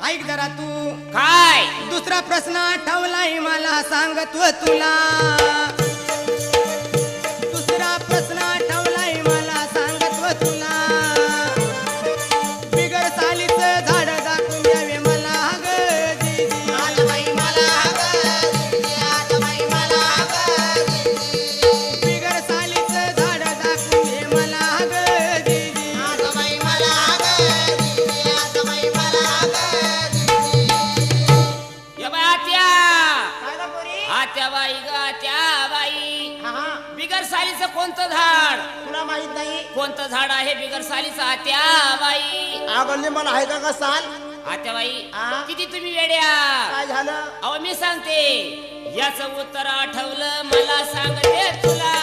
ऐक जरा तू काय दुसरा प्रश्न आठवलाय मला सांगतो तुला दुसरा प्रश्न आठवलाय मला सांगतो तुला बिगर सालीचं झाड दाखवून द्यावे मला ग दीदी आजबाई मला ग दीदी आजबाई मला ग दीदी बिगर सालीचं झाड दाखवून दे मला ग दीदी आजबाई मला ग दीदी आजबाई मला ग दीदी ये बाई आत्या काय ग पोरी आत्या बाई ग आत्या बाई हा बिगर सालीचं कोणतं झाड तुला माहित नाही कोणतं झाड आहे बिगर सालीचं आत्या बाई अगं मला आहे का साल आत्या बाई आ? किती तुम्ही वेड्या काय झालं अहो मी सांगते याचं उत्तर आठवलं मला सांगते तुला